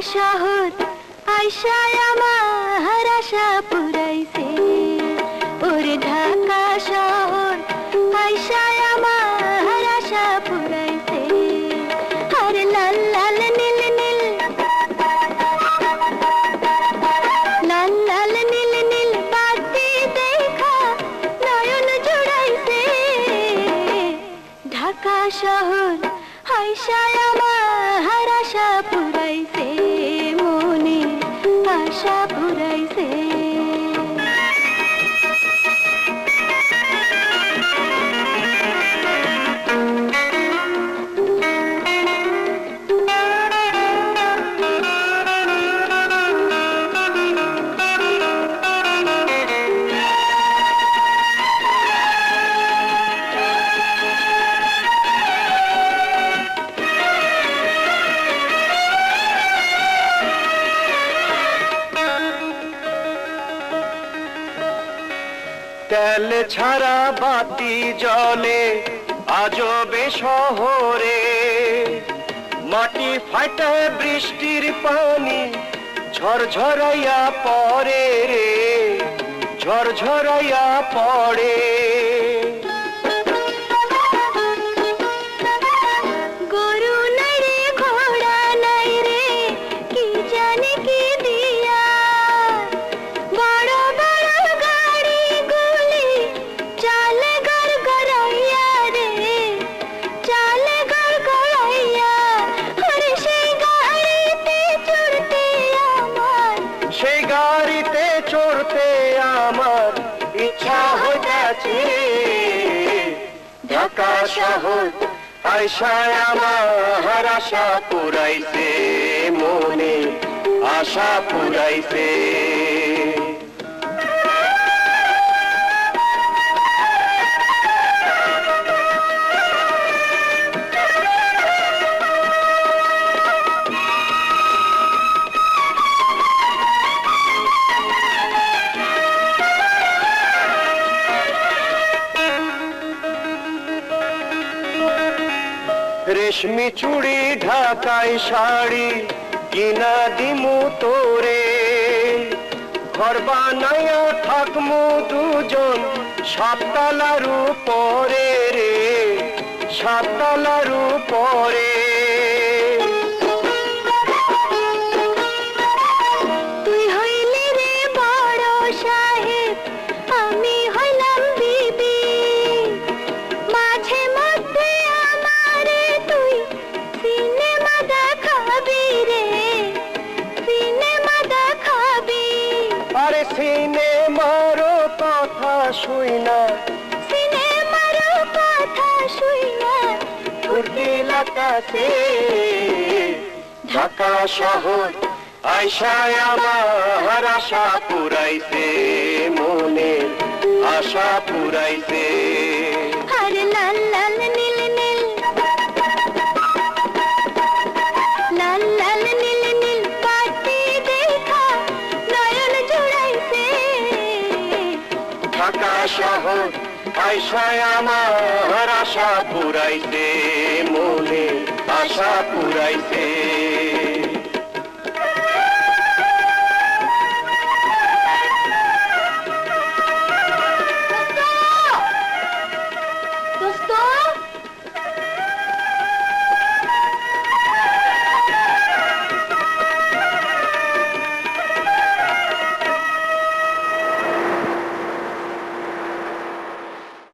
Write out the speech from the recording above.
শহর আইসায় আমার আশা পুরাইছে, ওরে ঢাকা শহর আইসায় আমার আশা পুরাইছে। আরে লাল লাল নীল নীল, লাল লাল নীল নীল বাতি দেখা নয়ন জুড়াইছে। ঢাকা শহর আইসায় আমার আশা পুরাইছে, মনে আশা পুরাইছে। তেল ছাড়া বাতি জলে আজবে শহরে, মাটি ফাটা বৃষ্টির পানি ঝরঝরাইয়া পড়ে রে, ঝরঝরাইয়া পড়ে। গরু নাই রে, ঘোড়া নাই রে, কি জানি কি দিয়া, বড় বড় গাড়ি গুলি চালে গড় গড়াইয়া রে, চালে গড় গড়াইয়া। আরে সেই গাড়িতে চড়তে আমার, সেই গাড়িতে চড়তে আমার ইচ্ছা হইতাছে। ঢাকা শহর আইসায় আমার আশা পুরাইছে, মনে আশা পুরাইছে। রেশমি চুড়ি ঢাকাই শাড়ি কিনা দিমু তোরে, ঘর বানাইয়া থাকমু দুজন সাততলার উপরে রে, সাততলার উপরে। তুই হইলি রে বড় সাহেব, আমি হইলাম বিবি, মাঝে মধ্যে আমারে তুই সিনেমা দেখাবি রে, সিনেমা দেখাবি। আরে সিনেমারও কথা শুই না, সিনেমার কথা শুই না, ফুর্তি লাগাছে। ঢাকা শহর আইসায় আমার আশা পুরাইছে, মনে আশা পুরাইছে। আরে লাল লাল নীল নীল, লাল লাল নীল নীল বাতি দেখা নয়ন জুড়াইছে। ঢাকা শহর আইসায় আমার আশা পুরাইছে, মনে আশা পুরাইছে।